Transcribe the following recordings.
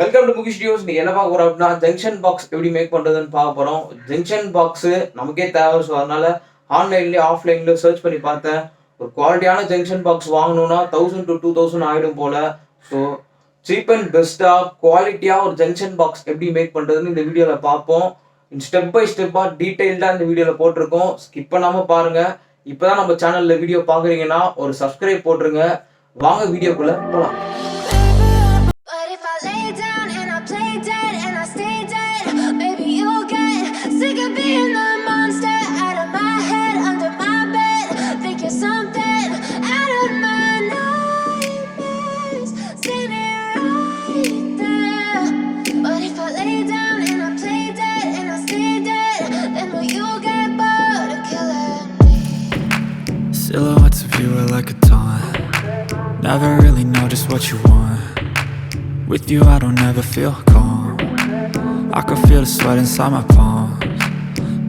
Welcome to book studios. நீ என்ன பார்க்க போறோம் அப்படின்னா ஜங்ஷன் பாக்ஸ் எப்படி மேக் பண்றதுன்னு பார்க்க போறோம். ஜங்ஷன் பாக்ஸ் நமக்கே தேவை. ஸோ அதனால ஆன்லைன்லேயே ஆஃப்லைன்லேயே சர்ச் பண்ணி பார்த்தேன். ஒரு குவாலிட்டியான ஜங்ஷன் பாக்ஸ் வாங்கணும்னா 1000 to 2000 ஆகிடும் போல. ஸோ சீப் அண்ட் பெஸ்ட்டாக குவாலிட்டியாக ஒரு ஜங்ஷன் பாக்ஸ் எப்படி மேக் பண்ணுறதுன்னு இந்த வீடியோவில் பார்ப்போம். ஸ்டெப் பை ஸ்டெப்பாக டீட்டெயில்டாக இந்த வீடியோவில் போட்டிருக்கோம். ஸ்கிப் பண்ணாமல் பாருங்கள். இப்போ தான் நம்ம சேனலில் வீடியோ பார்க்குறீங்கன்னா ஒரு சப்ஸ்கிரைப் போட்டுருங்க. வாங்க வீடியோக்குள்ளே போகலாம். Silhouettes of you are like a taunt. Never really know just what you want. With you I don't ever feel calm. I can feel the sweat inside my palms.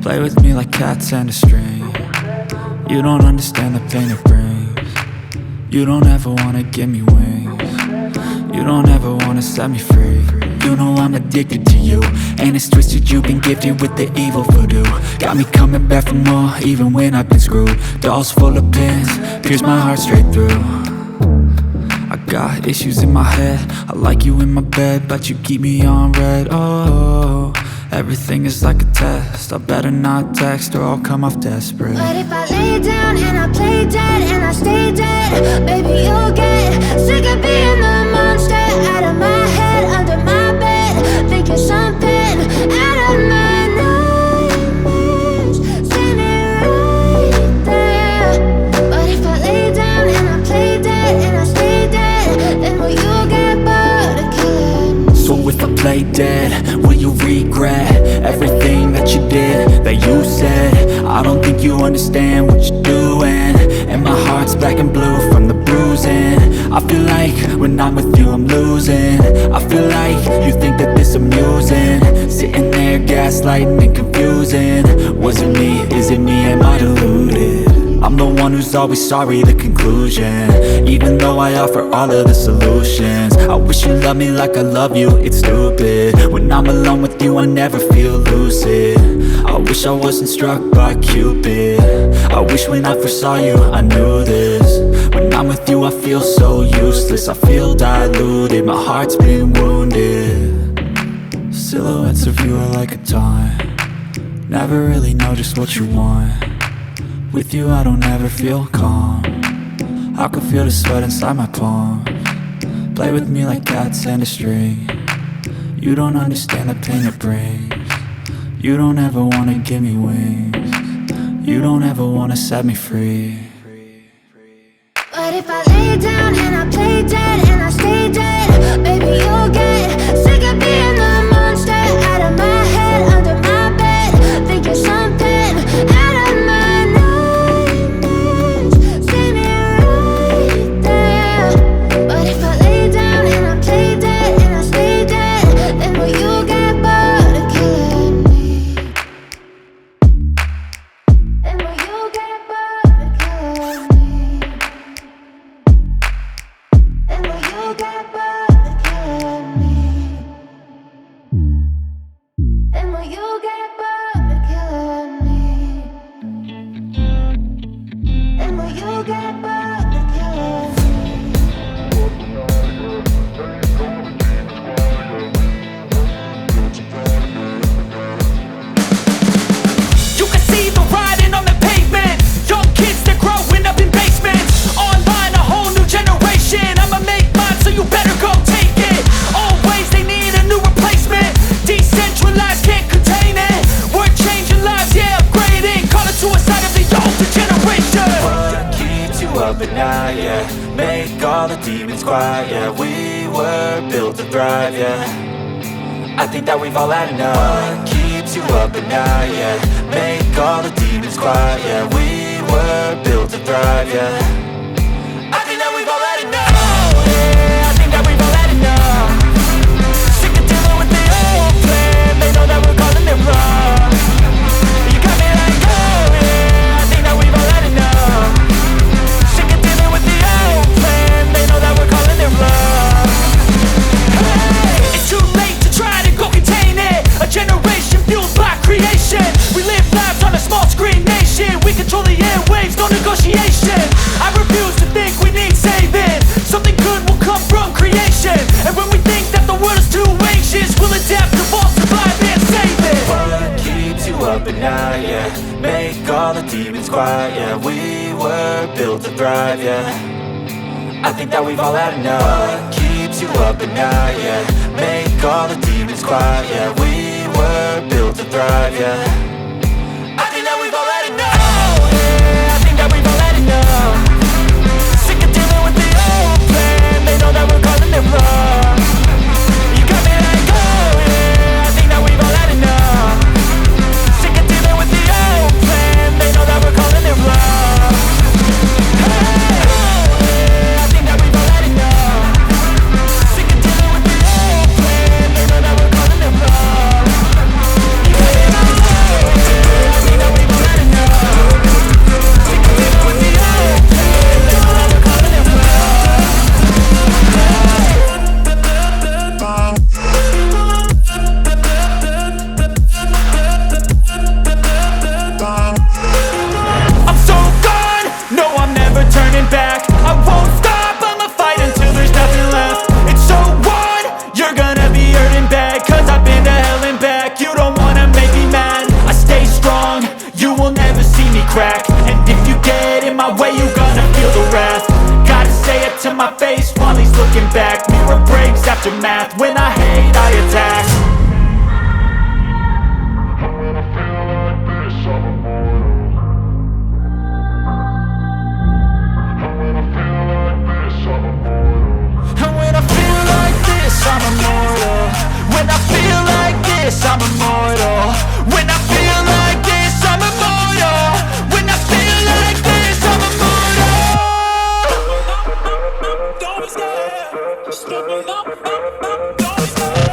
Play with me like cats and a string. You don't understand the pain it brings. You don't ever wanna give me wings. You don't ever wanna set me free. You know I'm addicted to you, and it's twisted, you've been gifted with the evil voodoo. Got me coming back for more, even when I've been screwed. Dolls full of pins, pierce my heart straight through. I got issues in my head, I like you in my bed, but you keep me on red. Oh, everything is like a test, I better not text or I'll come off desperate. But if I lay down and I play dead and I stay dead, baby you'll get sick of being the monster out of my head, under my bed, thinking something out of my nightmares, standing right there. But if I lay down and I play dead and I stay dead, then will you get bored of killing me? So if I play dead, will you regret everything that you did, that you said? I don't think you understand what you're doing, and my heart's black and blue from the bruising. I feel like when I'm with you I'm losing. I feel like you think that this amusing, sitting there gaslighting and confusing. Was it me? Is it me? Am I deluded? I'm the one who's always sorry, the conclusion. Even though I offer all of the solutions, I wish you loved me like I love you, it's stupid. When I'm alone with you I never feel lucid. I wish I wasn't struck by Cupid. I wish when I first saw you I knew this. When I'm with you I feel so useless, I feel diluted, my heart's been wounded. Silhouettes of you are like a taunt. Never really know just what you want. With you I don't ever feel calm. I can feel the sweat inside my palms. Play with me like cats and a string. You don't understand the pain it brings. You don't ever wanna give me wings. You don't ever wanna set me free. But if I lay down and I play dead and I stay dead, baby you'll get sick of being the monster out of my head, under my bed, thinking something out of my nightmares, standing right there. But if I lay down and I play dead and I stay dead, then will you get bored of killing me? Then will you get bored of killing me? And will you get bored of killing me? And will you get bored of killing me? And will you get bored of killing me? You can see the writing on the pavement. Young kids, they're growing up in basements. Online, a whole new generation. I'ma make mine, so you better go take it. Always they need a new replacement. Decentralized, can't contain it. We're changing lives, yeah, upgrading. Call it suicide of the older generation. What keeps you up at night, yeah? Make all the demons quiet, yeah. We were built to thrive, yeah. I think that we've all had enough. What keeps you up at night, yeah? Make all the demons quiet, yeah. We were built to thrive, yeah. I think that we've all had enough. Yeah, I think that we've all had enough. Sick of dealing with the old plan. They know that we're calling it wrong. You got me like, oh yeah, I think that we've all had enough. Sick of dealing with the old plan. They know that we're calling it wrong. Hey, it's too quiet, yeah. We were built to thrive, yeah. I think that we've all had enough. What keeps you up at night, yeah. Make all the demons quiet, yeah. We were built to thrive, yeah. I think that we've all had enough. Oh, yeah, I think that we've all had enough. Sick of dealing with the old plan. They know that we're calling it wrong. You got me like, oh yeah, I think that we've all had enough. Sick of dealing with the old plan. They know that we're calling it wrong. Hey, oh yeah, I think that we've all had enough. Sick of dealing with the old plan. They know that we're calling it wrong. You got me like, oh yeah, I think that we've all had enough. Sick of dealing with the old plan. They know that we're calling it wrong. I'm so gone, no I'm never turning back. I won't stop, I'ma fight until there's nothing left. It's so on, you're gonna be hurting bad. Cause I've been to hell and back. You don't wanna make me mad. I stay strong, you will never see me crack. And if you get in my way, you gonna feel the wrath. Gotta say it to my face while he's looking back. Mirror breaks after math. When I hate, I attack. And when I feel like this, I'm immortal. When I feel like this, I'm immortal. When I feel like this, I'm immortal. When I feel like this, I'm immortal. Don't be scared. Stepping up, don't be scared.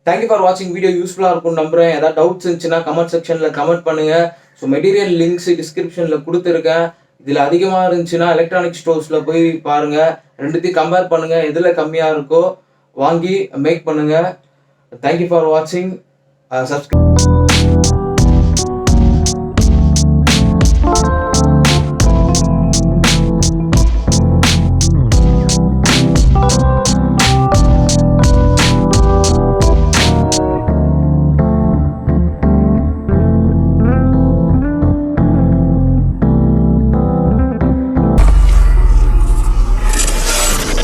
Thank you for வாட்சிங். Video யூஸ்ஃபுல்லாக இருக்கும் நம்புறேன். ஏதாவது doubts இருந்துச்சுன்னா comment செக்ஷனில் comment பண்ணுங்க. So material links டிஸ்கிரிப்ஷனில் கொடுத்துருக்கேன். இதில் அதிகமாக இருந்துச்சுன்னா எலக்ட்ரானிக் ஸ்டோர்ஸில் போய் பாருங்கள். ரெண்டுத்தையும் கம்பேர் பண்ணுங்கள். எதில் கம்மியாக இருக்கோ வாங்கி மேக் பண்ணுங்கள். தேங்க்யூ ஃபார் வாட்சிங். சப்ஸ்கிரைப்.